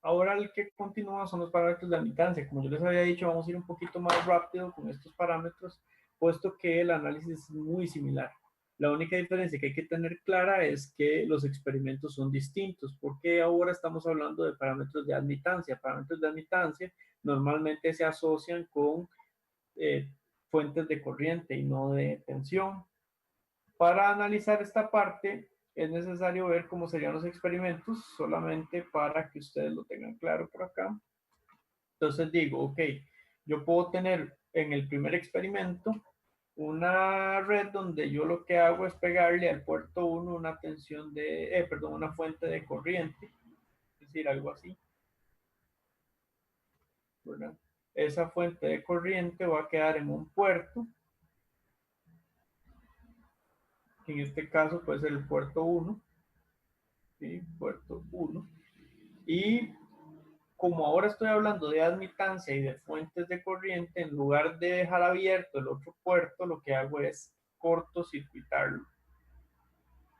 Ahora el que continúa son los parámetros de admitancia. Como yo les había dicho, vamos a ir un poquito más rápido con estos parámetros, puesto que el análisis es muy similar. La única diferencia que hay que tener clara es que los experimentos son distintos, porque ahora estamos hablando de parámetros de admitancia. Parámetros de admitancia normalmente se asocian con eh, fuentes de corriente y no de tensión. Para analizar esta parte es necesario ver cómo serían los experimentos, solamente para que ustedes lo tengan claro por acá. Entonces digo, ok, yo puedo tener en el primer experimento una red donde yo lo que hago es pegarle al puerto 1 una tensión de, perdón, una fuente de corriente, es decir, algo así, ¿verdad? Esa fuente de corriente va a quedar en un puerto, que en este caso puede ser el puerto 1, ¿sí? Puerto 1. Y como ahora estoy hablando de admitancia y de fuentes de corriente, en lugar de dejar abierto el otro puerto, lo que hago es cortocircuitarlo.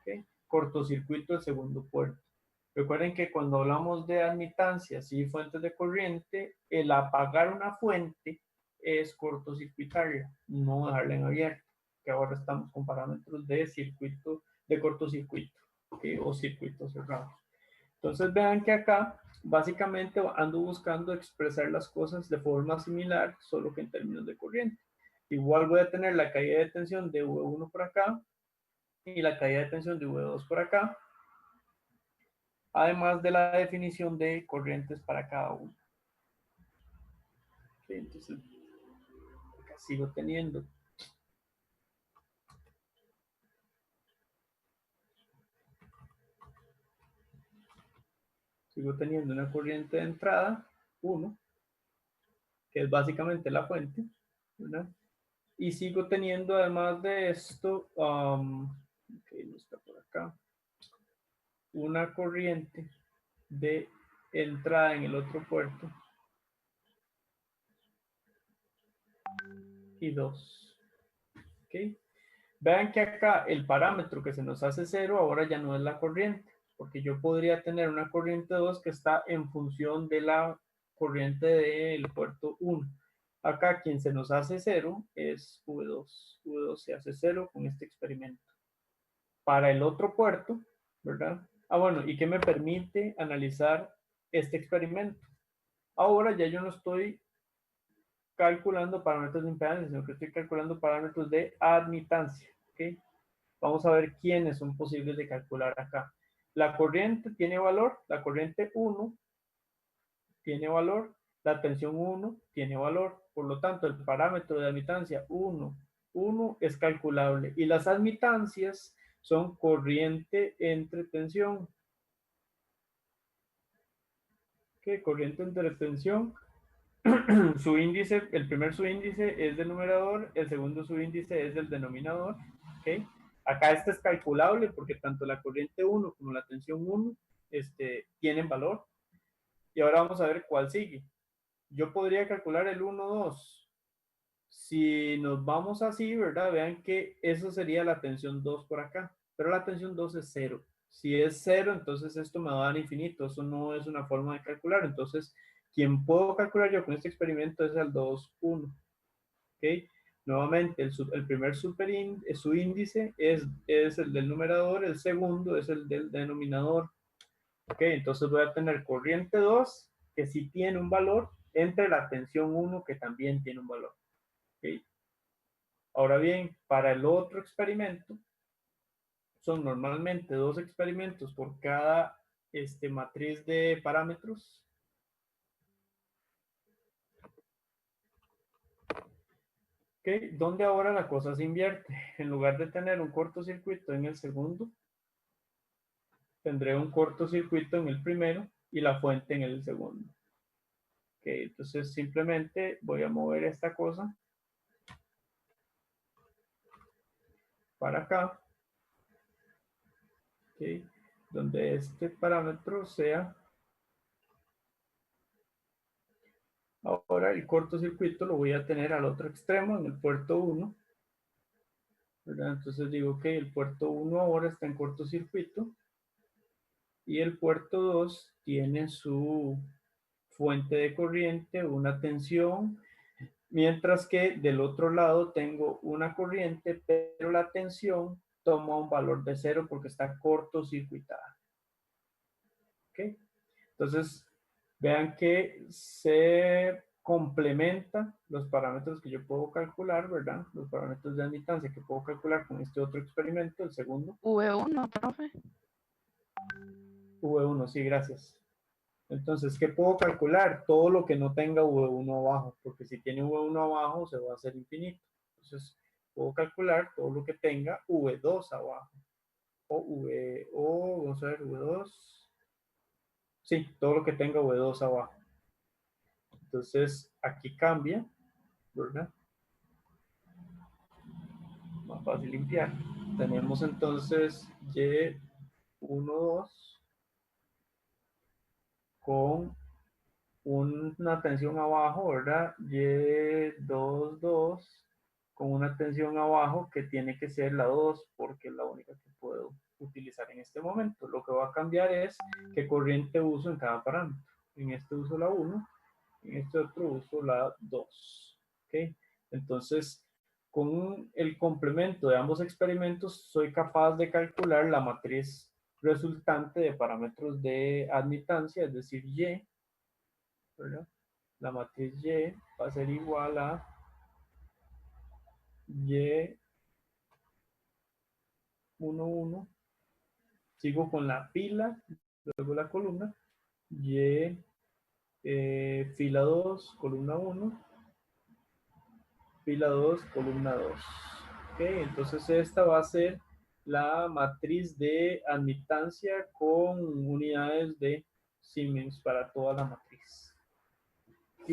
¿Okay? Cortocircuito el segundo puerto. Recuerden que cuando hablamos de admitancias y fuentes de corriente, el apagar una fuente es cortocircuitarla, no dejarla en abierto, que ahora estamos con parámetros de circuito, de cortocircuito, ¿okay? O circuitos cerrados. Entonces vean que acá básicamente ando buscando expresar las cosas de forma similar, solo que en términos de corriente. Igual voy a tener la caída de tensión de V1 por acá y la caída de tensión de V2 por acá, además de la definición de corrientes para cada uno. Okay, entonces acá sigo teniendo una corriente de entrada, 1, que es básicamente la fuente, ¿verdad? Y sigo teniendo además de esto, okay, no está por acá, una corriente de entrada en el otro puerto y 2. ¿Okay? Vean que acá el parámetro que se nos hace 0 ahora ya no es la corriente, porque yo podría tener una corriente 2 que está en función de la corriente del puerto 1. Acá quien se nos hace 0 es V2. V2 se hace 0 con este experimento. Para el otro puerto, ¿verdad? Bueno, ¿y qué me permite analizar este experimento? Ahora ya yo no estoy calculando parámetros de impedancia, sino que estoy calculando parámetros de admitancia. ¿Okay? Vamos a ver quiénes son posibles de calcular acá. La corriente tiene valor, la corriente 1 tiene valor, la tensión 1 tiene valor. Por lo tanto, el parámetro de admitancia 1 es calculable. Y las admitancias son corriente entre tensión. ¿Qué? Corriente entre tensión. Su índice, el primer subíndice es del numerador, el segundo subíndice es del denominador. ¿Okay? Acá este es calculable porque tanto la corriente 1 como la tensión 1 tienen valor. Y ahora vamos a ver cuál sigue. Yo podría calcular el 1, 2. Si nos vamos así, ¿verdad? Vean que eso sería la tensión 2 por acá. Pero la tensión 2 es 0. Si es 0, entonces esto me va a dar infinito. Eso no es una forma de calcular. Entonces, quien puedo calcular yo con este experimento es el 2, 1. ¿Okay? Nuevamente, el primer subíndice es el del numerador, el segundo es el del denominador. ¿Okay? Entonces voy a tener corriente 2, que sí tiene un valor, entre la tensión 1, que también tiene un valor. ¿Okay? Ahora bien, para el otro experimento, son normalmente 2 experimentos por cada matriz de parámetros. ¿Okay? Donde ahora la cosa se invierte. En lugar de tener un cortocircuito en el segundo, tendré un cortocircuito en el primero y la fuente en el segundo. ¿Okay? Entonces simplemente voy a mover esta cosa para acá. ¿Okay? Donde este parámetro sea, ahora el cortocircuito lo voy a tener al otro extremo, en el puerto 1, ¿verdad? Entonces digo que el puerto 1 ahora está en cortocircuito y el puerto 2 tiene su fuente de corriente, una tensión, mientras que del otro lado tengo una corriente, pero la tensión toma un valor de cero porque está cortocircuitada. ¿Ok? Entonces, vean que se complementa los parámetros que yo puedo calcular, ¿verdad? Los parámetros de admitancia que puedo calcular con este otro experimento, el segundo. V1, profe. V1, sí, gracias. Entonces, ¿qué puedo calcular? Todo lo que no tenga V1 abajo, porque si tiene V1 abajo se va a hacer infinito. Entonces, puedo calcular todo lo que tenga V2 abajo. Vamos a ver, V2. Sí, todo lo que tenga V2 abajo. Entonces, aquí cambia, ¿verdad? Más fácil limpiar. Tenemos entonces Y12 con una tensión abajo, ¿verdad? Y22 con una tensión abajo que tiene que ser la 2 porque es la única que puedo utilizar en este momento. Lo que va a cambiar es qué corriente uso en cada parámetro. En este uso la 1, en este otro uso la 2. ¿Ok? Entonces, con el complemento de ambos experimentos, soy capaz de calcular la matriz resultante de parámetros de admitancia, es decir, Y, ¿verdad? La matriz Y va a ser igual a Y11, sigo con la fila, luego la columna, Y fila 2, columna 1, fila 2, columna 2. ¿Ok? Entonces esta va a ser la matriz de admitancia con unidades de Siemens para toda la matriz. ¿Ok?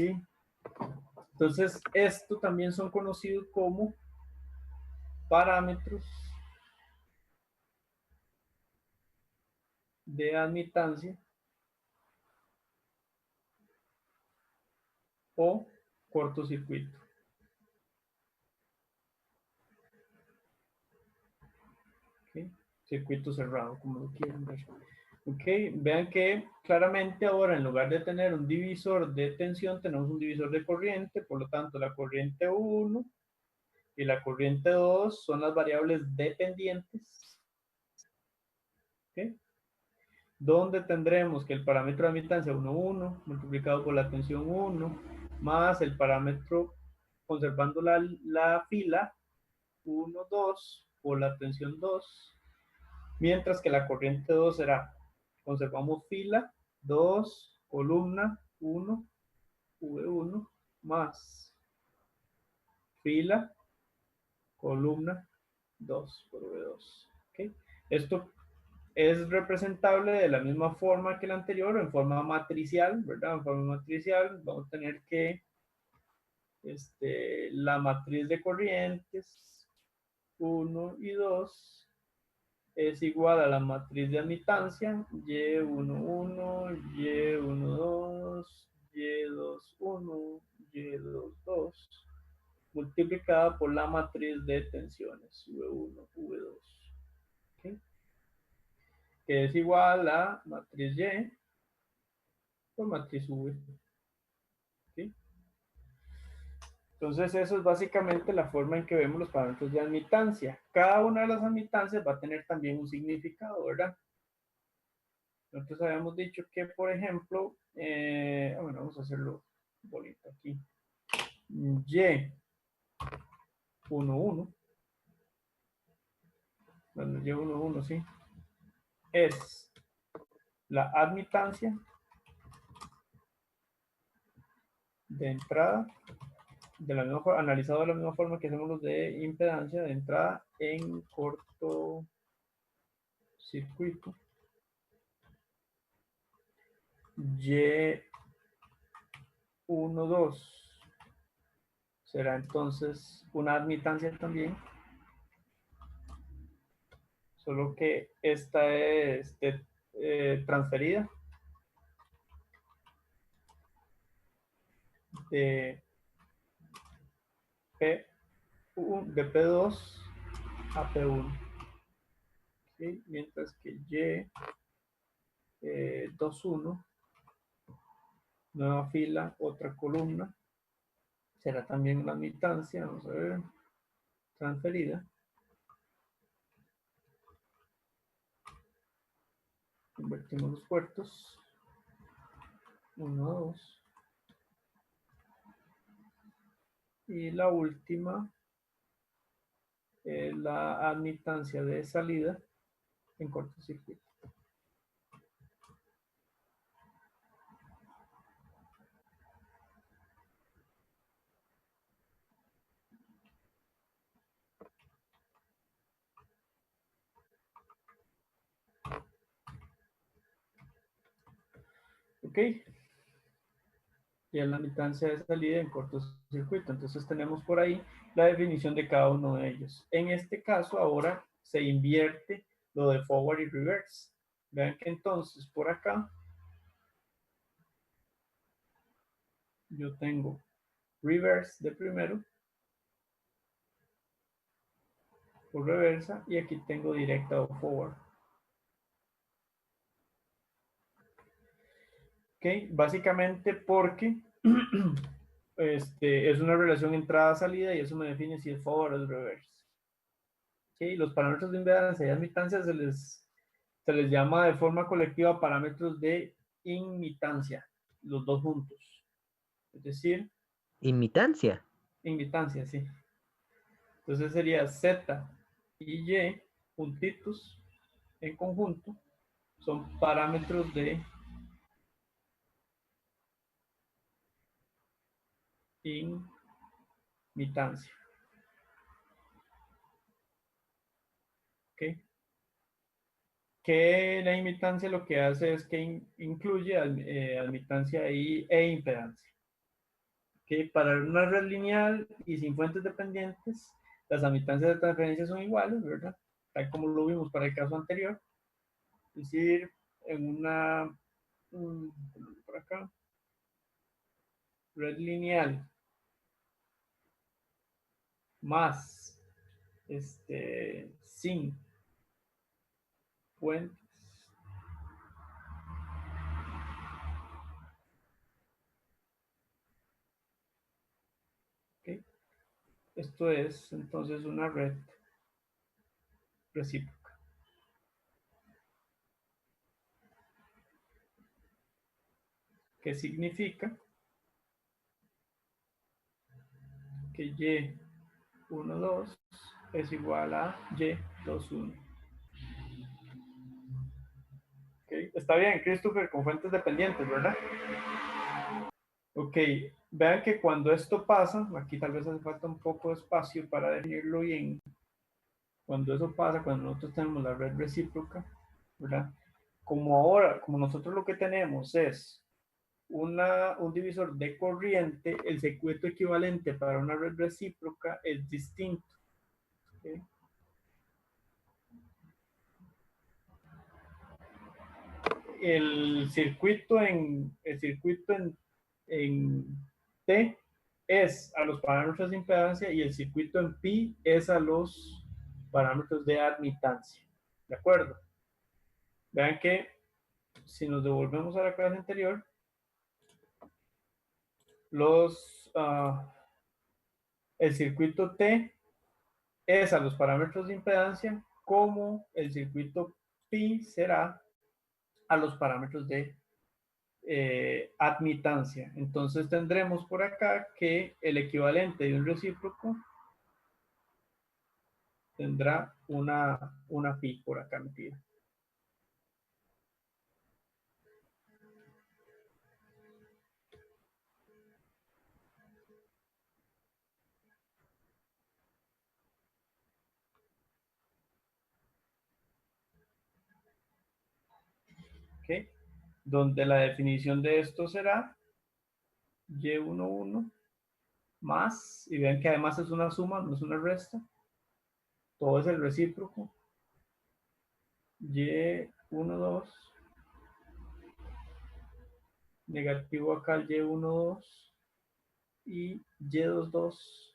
Entonces esto también son conocidos como parámetros de admitancia o cortocircuito. ¿Okay? Circuito cerrado, como lo quieren ver. Ok, vean que claramente ahora en lugar de tener un divisor de tensión, tenemos un divisor de corriente, por lo tanto la corriente 1 y la corriente 2 son las variables dependientes. ¿Okay? Donde tendremos que el parámetro de admitancia 1,1 multiplicado por la tensión 1 más el parámetro conservando la fila 1,2 por la tensión 2, mientras que la corriente 2 será, conservamos fila 2, columna 1, V1, más fila, columna 2 por V2. ¿Okay? Esto es representable de la misma forma que el anterior, en forma matricial, ¿verdad? En forma matricial vamos a tener que la matriz de corrientes 1 y 2 es igual a la matriz de admitancia Y11, Y12, Y21, Y22 multiplicada por la matriz de tensiones V1, V2, ¿okay? Que es igual a matriz Y por matriz V. ¿Okay? Entonces eso es básicamente la forma en que vemos los parámetros de admitancia. Cada una de las admitancias va a tener también un significado, ¿verdad? Nosotros habíamos dicho que, por ejemplo, bueno, vamos a hacerlo bonito aquí. Y11, bueno, Y11, sí, es la admitancia de entrada, de la misma forma, analizado de la misma forma que hacemos los de impedancia, de entrada en cortocircuito. Y12 será entonces una admitancia también, solo que esta es transferida de P2 a P1. ¿Sí? Mientras que 2, 1, nueva fila, otra columna, será también la admitancia, vamos a ver, transferida, convertimos los puertos, 1, 2, y la última es la admitancia de salida en cortocircuito. Ok, y es la admitancia de salida en cortocircuito. Entonces tenemos por ahí la definición de cada uno de ellos. En este caso ahora se invierte lo de forward y reverse. Vean que entonces por acá yo tengo reverse de primero por reversa y aquí tengo directa o forward. Ok, básicamente porque es una relación entrada-salida y eso me define si es forward o es reverse. Okay, los parámetros de impedancia y admitancia se les llama de forma colectiva parámetros de imitancia, los dos juntos. Es decir, Imitancia. imitancia, sí. Entonces sería Z y Y juntitos en conjunto son parámetros de imitancia. ¿Okay? Que la imitancia lo que hace es que incluye admitancia e impedancia. ¿Okay? Para una red lineal y sin fuentes dependientes, las admitancias de transferencia son iguales, ¿verdad? Tal como lo vimos para el caso anterior. Es decir, en una, por acá, red lineal más sin fuentes, ¿okay? Esto es entonces una red recíproca. ¿Qué significa? Que Y1, 2 es igual a Y2, 1. ¿Okay? Está bien, Christopher, con fuentes dependientes, ¿verdad? Ok, vean que cuando esto pasa, aquí tal vez hace falta un poco de espacio para definirlo bien. Cuando eso pasa, cuando nosotros tenemos la red recíproca, ¿verdad? Como ahora, como nosotros lo que tenemos es un divisor de corriente, el circuito equivalente para una red recíproca es distinto. ¿Okay? El circuito en T es a los parámetros de impedancia y el circuito en pi es a los parámetros de admitancia. ¿De acuerdo? Vean que si nos devolvemos a la clase anterior, el circuito T es a los parámetros de impedancia como el circuito pi será a los parámetros de admitancia. Entonces tendremos por acá que el equivalente de un recíproco tendrá una pi por acá metida. ¿Okay? Donde la definición de esto será Y11 más, y vean que además es una suma, no es una resta, todo es el recíproco, Y12 negativo acá el Y12 y Y22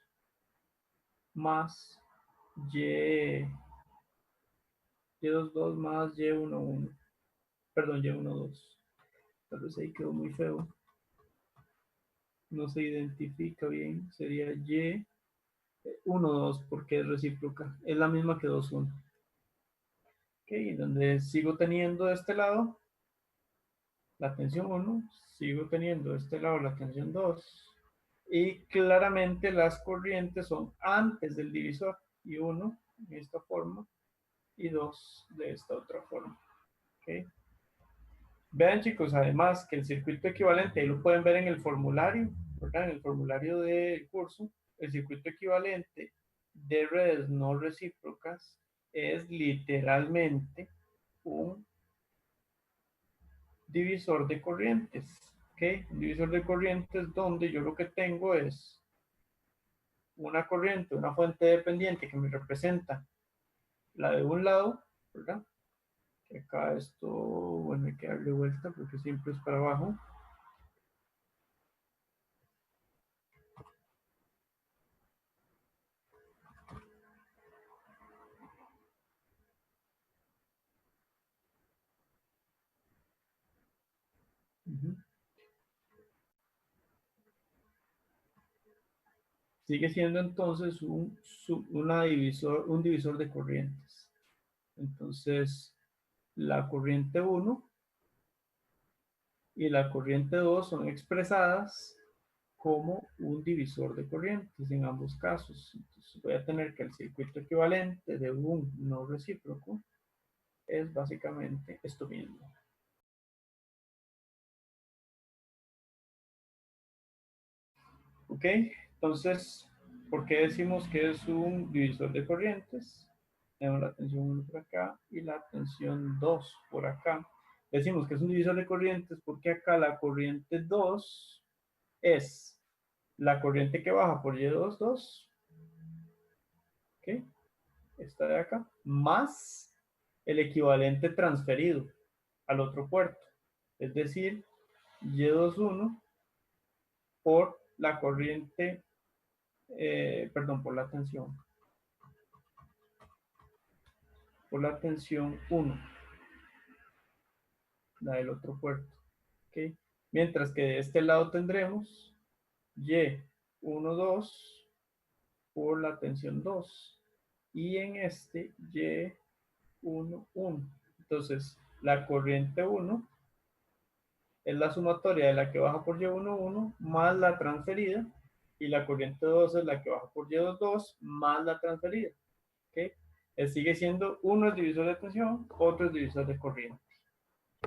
más Y, Y22 más Y11. perdón, Y12. Tal vez ahí quedó muy feo. No se identifica bien. Sería Y12 porque es recíproca. Es la misma que 21. Ok, donde sigo teniendo de este lado la tensión 1, sigo teniendo de este lado la tensión 2, y claramente las corrientes son antes del divisor, y 1 de esta forma, y 2 de esta otra forma. ¿Okay? Vean chicos, además que el circuito equivalente, ahí lo pueden ver en el formulario, ¿verdad? En el formulario del curso, el circuito equivalente de redes no recíprocas es literalmente un divisor de corrientes. ¿Okay? Un divisor de corrientes donde yo lo que tengo es una corriente, una fuente dependiente que me representa la de un lado, ¿verdad? Que acá esto, bueno, hay que darle vuelta porque siempre es para abajo. Sigue siendo entonces un divisor de corrientes. Entonces, la corriente 1 y la corriente 2 son expresadas como un divisor de corrientes en ambos casos. Entonces voy a tener que el circuito equivalente de un no recíproco es básicamente esto mismo. ¿Ok? Entonces, ¿por qué decimos que es un divisor de corrientes? Tenemos la tensión 1 por acá y la tensión 2 por acá. Decimos que es un divisor de corrientes porque acá la corriente 2 es la corriente que baja por Y22, ¿ok? Esta de acá, más el equivalente transferido al otro puerto, es decir, Y21 por la corriente, perdón, por la tensión 1, la del otro puerto. ¿Okay? Mientras que de este lado tendremos Y12 por la tensión 2 y en este Y11. Entonces, la corriente 1 es la sumatoria de la que baja por Y11 más la transferida, y la corriente 2 es la que baja por Y22 más la transferida. ¿Okay? Sigue siendo uno es divisor de tensión, otro es divisor de corriente.